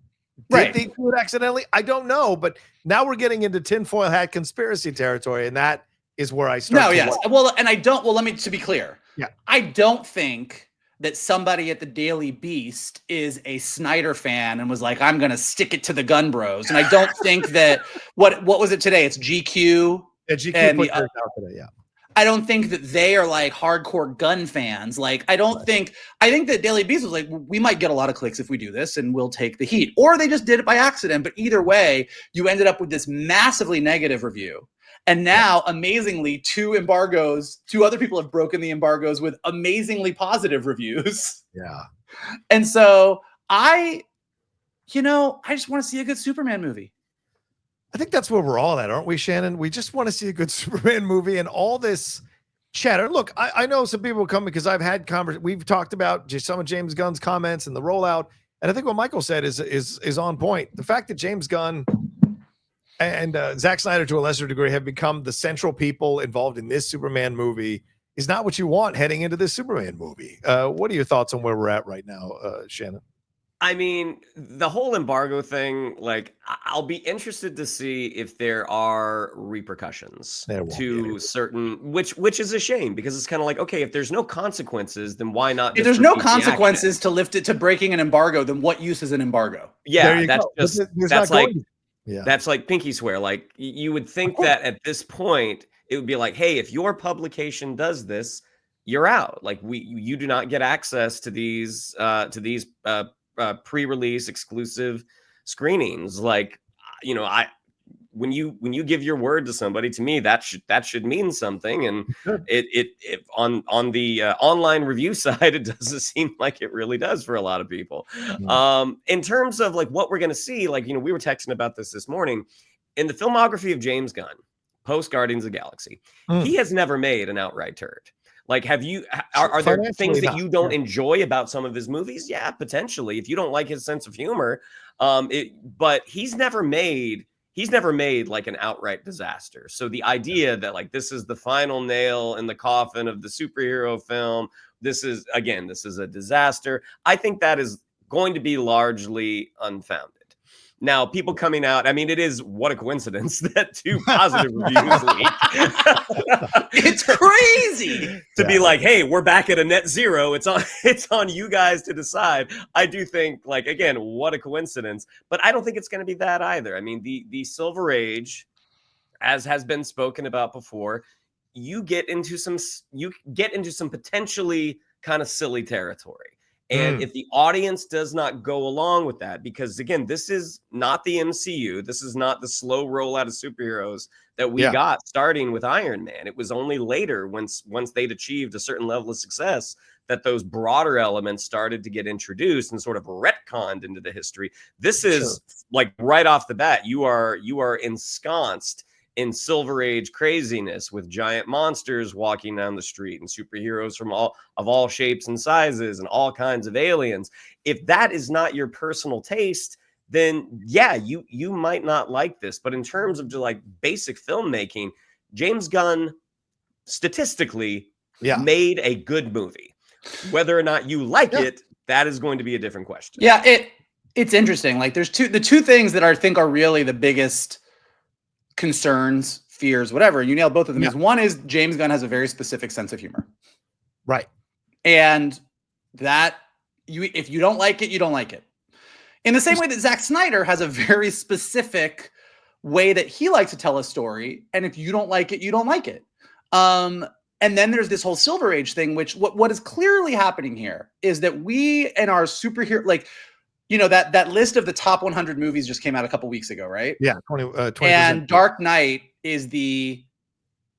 did they do it accidentally? I don't know, but now we're getting into tinfoil hat conspiracy territory, and that is where I start. No, yes. Well, and I don't, let me, to be clear. Yeah. I don't think that somebody at the Daily Beast is a Snyder fan and was like, I'm going to stick it to the Gunn Bros. And I don't think that, what was it today? It's GQ. Yeah, GQ put theirs out today, yeah. I don't think that they are like hardcore Gunn fans. Like, I think that Daily Beast was like, we might get a lot of clicks if we do this and we'll take the heat. Or they just did it by accident. But either way, you ended up with this massively negative review. And now, amazingly, two other people have broken the embargoes with amazingly positive reviews. Yeah. And so I just want to see a good Superman movie. I think that's where we're all at, aren't we, Shannon? We just want to see a good Superman movie, and all this chatter. Look, I know some people come because I've had we've talked about just some of James Gunn's comments and the rollout, and I think what Michael said is on point. The fact that James Gunn and Zack Snyder, to a lesser degree, have become the central people involved in this Superman movie is not what you want heading into this Superman movie. What are your thoughts on where we're at right now, Shannon? I mean, the whole embargo thing, like, I'll be interested to see if there are repercussions to certain, which is a shame, because it's kind of like, okay, if there's no consequences, then why not? If there's no consequences to lift it to breaking an embargo, then what use is an embargo? Yeah, that's like pinky swear. Like, you would think that at this point, it would be like, hey, if your publication does this, you're out. Like, you do not get access to these pre-release exclusive screenings. Like, when you give your word to somebody, to me that should mean something. And it on the online review side, it doesn't seem like it really does for a lot of people. In terms of like what we're going to see, like, we were texting about this morning. In the filmography of James Gunn post Guardians of the Galaxy, he has never made an outright turd. Like, are there things that you don't enjoy about some of his movies? Yeah, potentially. If you don't like his sense of humor, but he's never made like an outright disaster. So the idea that like this is the final nail in the coffin of the superhero film, this is a disaster, I think that is going to be largely unfounded. Now, people coming out, I mean, it is, what a coincidence that 2 positive reviews leaked. It's crazy to be like, hey, we're back at a net zero. It's on you guys to decide. I do think, like, again, what a coincidence, but I don't think it's going to be that either. I mean, the Silver Age, as has been spoken about before, you get into some potentially kind of silly territory. And if the audience does not go along with that, because again, this is not the MCU, this is not the slow rollout of superheroes that we got starting with Iron Man. It was only later, once they'd achieved a certain level of success, that those broader elements started to get introduced and sort of retconned into the history. This is like right off the bat, you are ensconced in Silver Age craziness with giant monsters walking down the street and superheroes from all shapes and sizes and all kinds of aliens. If that is not your personal taste, then yeah, you might not like this. But in terms of just like basic filmmaking, James Gunn statistically made a good movie. Whether or not you like it, that is going to be a different question. Yeah, it's interesting. Like, there's the two things that I think are really the biggest concerns, fears, whatever. You nailed both of them. Is one is James Gunn has a very specific sense of humor. Right. And that if you don't like it, you don't like it. In the same way that Zack Snyder has a very specific way that he likes to tell a story. And if you don't like it, you don't like it. And then there's this whole Silver Age thing, which what is clearly happening here is that we and our superhero, like, that list of the top 100 movies just came out a couple weeks ago, right? Yeah, 20%. And Dark Knight is the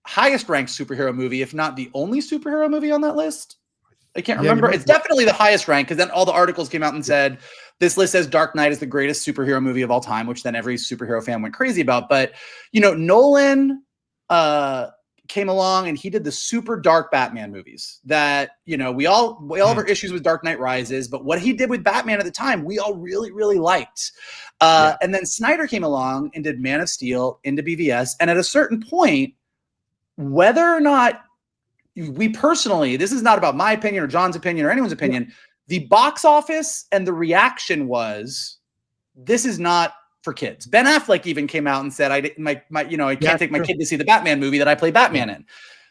highest ranked superhero movie, if not the only superhero movie on that list. I can't remember. It's definitely the highest ranked, because then all the articles came out and said this list says Dark Knight is the greatest superhero movie of all time, which then every superhero fan went crazy about. But Nolan came along and he did the super dark Batman movies that, you know, we all have our issues with Dark Knight Rises, but what he did with Batman at the time, we all really, really liked. And then Snyder came along and did Man of Steel into BVS. And at a certain point, whether or not we personally, this is not about my opinion or John's opinion or anyone's opinion, the box office and the reaction was, this is not for kids. Ben Affleck even came out and said, I can't take my kid to see the Batman movie that I play Batman in.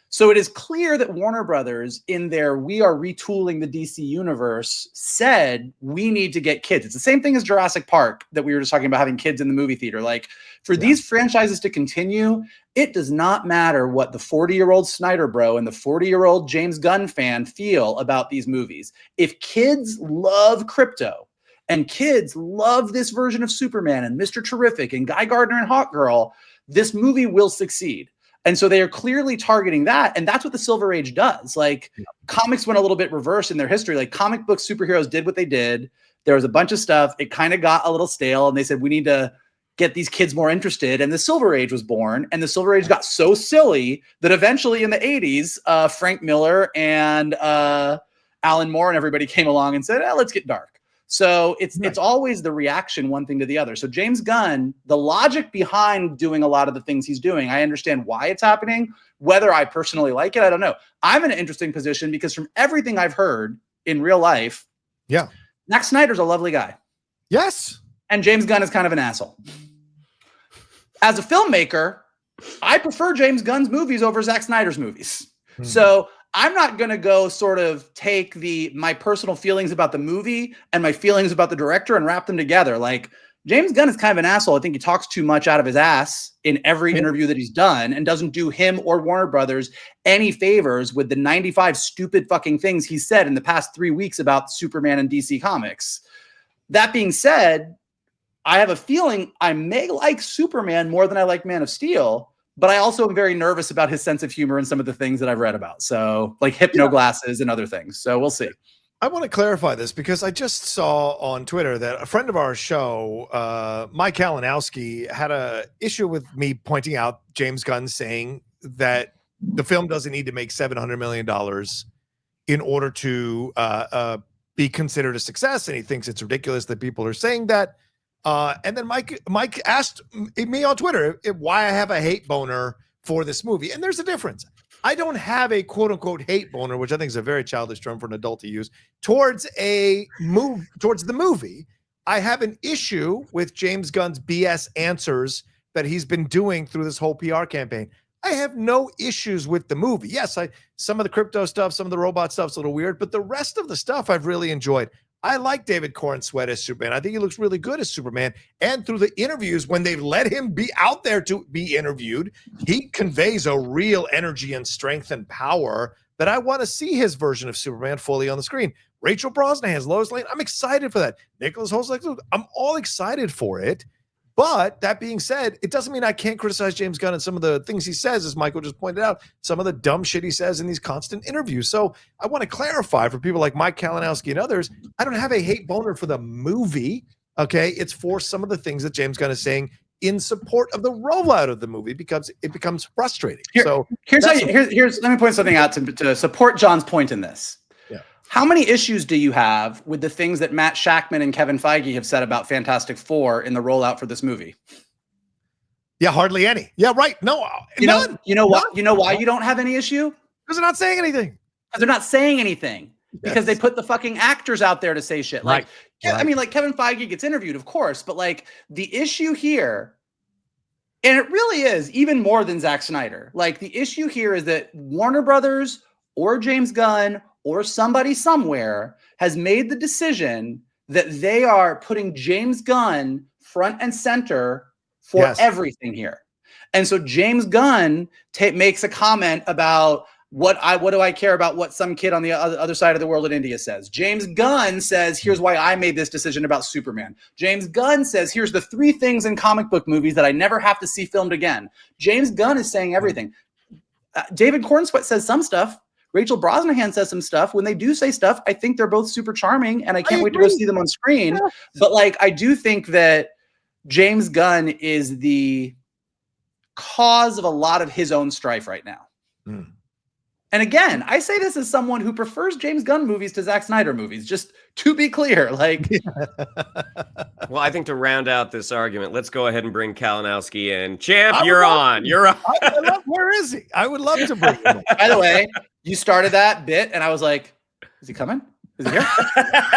So it is clear that Warner Brothers, in their "we are retooling the DC universe," said we need to get kids. It's the same thing as Jurassic Park that we were just talking about, having kids in the movie theater. Like, for these franchises to continue, it does not matter what the 40-year-old Snyder bro and the 40-year-old James Gunn fan feel about these movies. If kids love Crypto and kids love this version of Superman and Mr. Terrific and Guy Gardner and Hawkgirl, this movie will succeed. And so they are clearly targeting that. And that's what the Silver Age does. Like, comics went a little bit reverse in their history. Like, comic book superheroes did what they did. There was a bunch of stuff. It kind of got a little stale. And they said, we need to get these kids more interested. And the Silver Age was born. And the Silver Age got so silly that eventually in the 80s, Frank Miller and Alan Moore and everybody came along and said, let's get dark. So it's always the reaction one thing to the other. So James Gunn, the logic behind doing a lot of the things he's doing, I understand why it's happening. Whether I personally like it, I don't know. I'm in an interesting position because from everything I've heard in real life, Zack Snyder's a lovely guy. Yes. And James Gunn is kind of an asshole. As a filmmaker, I prefer James Gunn's movies over Zack Snyder's movies. So I'm not going to go sort of take my personal feelings about the movie and my feelings about the director and wrap them together. Like, James Gunn is kind of an asshole. I think he talks too much out of his ass in every interview that he's done and doesn't do him or Warner Brothers any favors with the 95 stupid fucking things he said in the past 3 weeks about Superman and DC Comics. That being said, I have a feeling I may like Superman more than I like Man of Steel, but I also am very nervous about his sense of humor and some of the things that I've read about. So, like hypno glasses and other things. So we'll see. I want to clarify this because I just saw on Twitter that a friend of our show, Mike Kalinowski, had a issue with me pointing out James Gunn saying that the film doesn't need to make $700 million in order to be considered a success. And he thinks it's ridiculous that people are saying that. And then Mike asked me on Twitter why I have a hate boner for this movie. And there's a difference. I don't have a quote unquote hate boner, which I think is a very childish term for an adult to use, towards the movie. I have an issue with James Gunn's BS answers that he's been doing through this whole PR campaign. I have no issues with the movie. Yes, some of the crypto stuff, some of the robot stuff's a little weird, but the rest of the stuff I've really enjoyed. I like David Cornsweet as Superman. I think he looks really good as Superman. And through the interviews, when they've let him be out there to be interviewed, he conveys a real energy and strength and power that I want to see his version of Superman fully on the screen. Rachel Brosnahan's Lois Lane, I'm excited for that. Nicholas Holt's like, I'm all excited for it. But that being said, it doesn't mean I can't criticize James Gunn and some of the things he says, as Michael just pointed out, some of the dumb shit he says in these constant interviews. So I want to clarify for people like Mike Kalinowski and others, I don't have a hate boner for the movie, okay? It's for some of the things that James Gunn is saying in support of the rollout of the movie because it becomes frustrating. Let me point something out to support John's point in this. How many issues do you have with the things that Matt Shackman and Kevin Feige have said about Fantastic Four in the rollout for this movie? Yeah, hardly any. Yeah, right. No, none. You know what? You know why you don't have any issue? Because they're not saying anything. Because they're not saying anything. Because they put the fucking actors out there to say shit. Like, I mean, like Kevin Feige gets interviewed, of course, but like the issue here, and it really is even more than Zack Snyder. Like the issue here is that Warner Brothers or James Gunn or somebody somewhere has made the decision that they are putting James Gunn front and center for everything here. And so James Gunn makes a comment about what do I care about what some kid on the other side of the world in India says. James Gunn says, here's why I made this decision about Superman. James Gunn says, here's the 3 things in comic book movies that I never have to see filmed again. James Gunn is saying everything. David Cornsweet says some stuff. Rachel Brosnahan says some stuff. When they do say stuff, I think they're both super charming, and I can't wait to go see them on screen. Yeah. But like, I do think that James Gunn is the cause of a lot of his own strife right now. Mm. And again, I say this as someone who prefers James Gunn movies to Zack Snyder movies, just to be clear. Like, well, I think to round out this argument, let's go ahead and bring Kalinowski in. Champ, you're on. You're on. Where is he? I would love to bring him in. By the way, you started that bit, and I was like, is he coming? Is he here?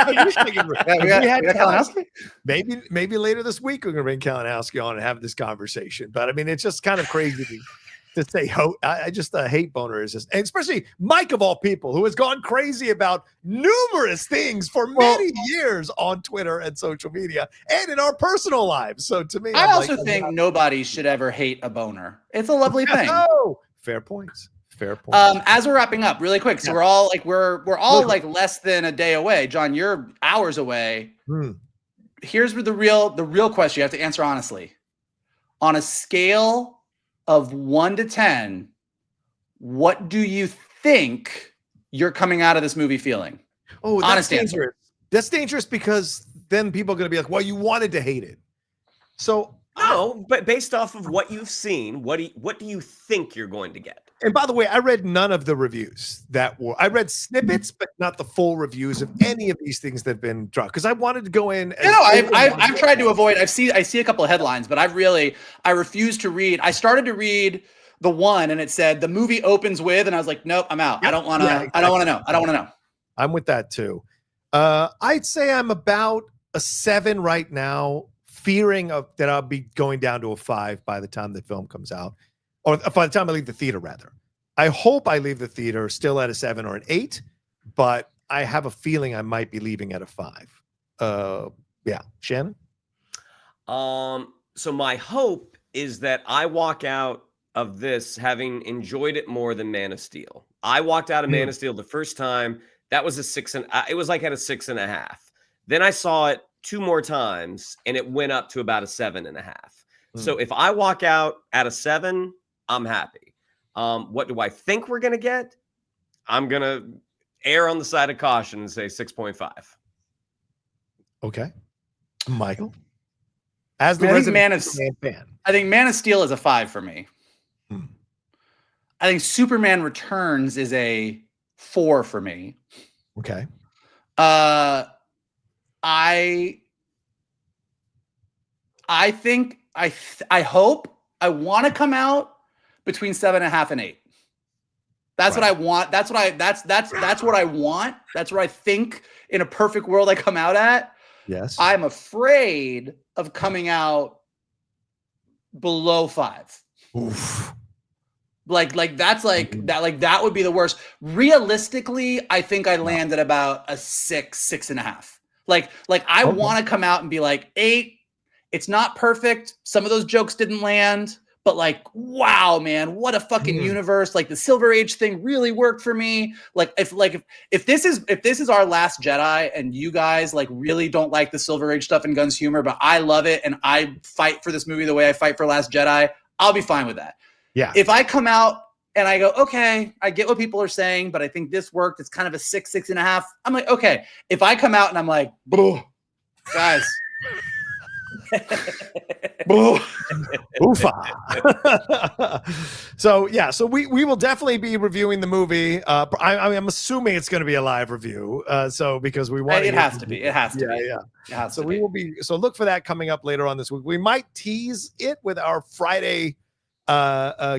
we got Kalinowski? Maybe later this week we're going to bring Kalinowski on and have this conversation. But I mean, it's just kind of crazy to say, I just hate boner is just, and especially Mike of all people, who has gone crazy about numerous things for many years on Twitter and social media and in our personal lives. So to me, I also think nobody should ever hate a boner. It's a lovely thing. Oh, fair points. Fair point. As we're wrapping up really quick, so we're all like less than a day away. John, you're hours away. Here's where the real question you have to answer honestly. On a scale of 1 to 10, what do you think you're coming out of this movie feeling? Oh, that's honest dangerous. Answer. That's dangerous because then people are going to be like, well, you wanted to hate it. So no, but based off of what you've seen, what do you think you're going to get? And by the way, I read none of the reviews I read snippets, but not the full reviews of any of these things that have been dropped. Because I wanted to go in. I've tried to avoid. I see a couple of headlines, but I refuse to read. I started to read the one, and it said the movie opens with, and I was like, nope, I'm out. Yep. I don't want to. Exactly. I don't want to know. I don't want to know. I'm with that too. I'd say I'm about a 7 right now, fearing that I'll be going down to a 5 by the time the film comes out. Or by the time I leave the theater, rather. I hope I leave the theater still at a 7 or an 8, but I have a feeling I might be leaving at a 5. Yeah, Shannon? So my hope is that I walk out of this having enjoyed it more than Man of Steel. I walked out of Man of Steel the first time. That was a 6, and it was like at a 6.5. Then I saw it 2 more times, and it went up to about a 7.5. So if I walk out at a 7, I'm happy. What do I think we're going to get? I'm going to err on the side of caution and say 6.5. Okay. Michael? As the Man of Steel fan. I think Man of Steel is a 5 for me. I think Superman Returns is a 4 for me. Okay. I think I hope I want to come out between 7.5 and 8. That's what I want. That's what I want. That's what I think in a perfect world I come out at. Yes. I'm afraid of coming out below 5. Oof. That would be the worst. Realistically, I think I land at about a 6.5. I want to come out and be like 8. It's not perfect. Some of those jokes didn't land, but wow, man, what a fucking universe. The Silver Age thing really worked for me. If this is our Last Jedi and you guys really don't like the Silver Age stuff and Gunn's humor, but I love it and I fight for this movie the way I fight for Last Jedi, I'll be fine with that. Yeah. If I come out and I go, okay, I get what people are saying, but I think this worked. It's kind of a 6, 6.5. I'm like, okay. If I come out and I'm like, guys. So we will definitely be reviewing the movie. I'm assuming it's going to be a live review. Because we want it has to be. It has to be. Yeah. So we will be. So look for that coming up later on this week. We might tease it with our Friday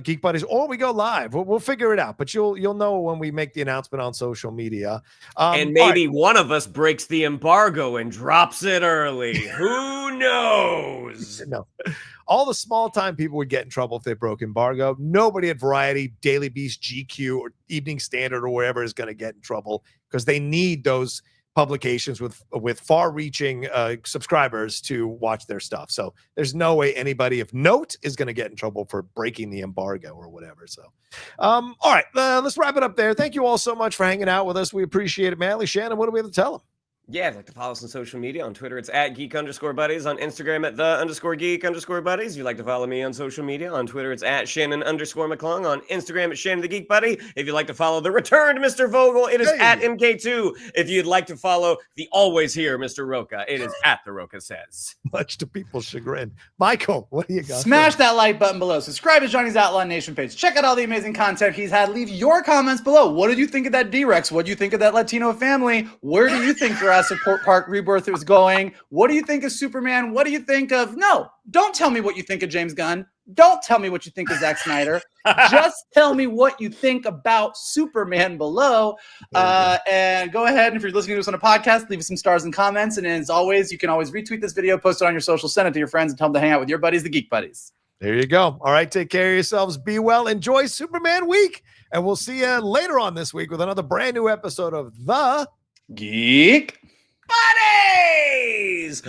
Geek Buddies, or we go live. We'll figure it out, but you'll know when we make the announcement on social media. And maybe one of us breaks the embargo and drops it early. Who knows? No, all the small time people would get in trouble if they broke embargo. Nobody at Variety, Daily Beast, GQ, or Evening Standard, or wherever is going to get in trouble because they need those publications with far-reaching subscribers to watch their stuff. So there's no way anybody of note is going to get in trouble for breaking the embargo or whatever. So, all right, let's wrap it up there. Thank you all so much for hanging out with us. We appreciate it, Manly. Shannon, what do we have to tell them? Yeah, if you'd like to follow us on social media, on Twitter, it's at geek_buddies, on Instagram at _geek_buddies. If you'd like to follow me on social media, on Twitter, it's at Shannon_McClung, on Instagram, it's Shannon the Geek Buddy. If you'd like to follow the returned Mr. Vogel, it is at MK2. If you'd like to follow the always here Mr. Rocha, it is at the Rocha Says. Much to people's chagrin. Michael, what do you got? Smash that like button below. Subscribe to Johnny's Outlaw Nation page. Check out all the amazing content he's had. Leave your comments below. What did you think of that D-Rex? What do you think of that Latino family? Where do you think Jurassic Park Rebirth is going? What do you think of Superman? What do you think of... No, don't tell me what you think of James Gunn. Don't tell me what you think of Zack Snyder. Just tell me what you think about Superman below. And go ahead, and if you're listening to us on a podcast, leave us some stars and comments. And as always, you can always retweet this video, post it on your social, send it to your friends, and tell them to hang out with your buddies, the Geek Buddies. There you go. All right, take care of yourselves. Be well. Enjoy Superman week. And we'll see you later on this week with another brand new episode of The Geek Buddies!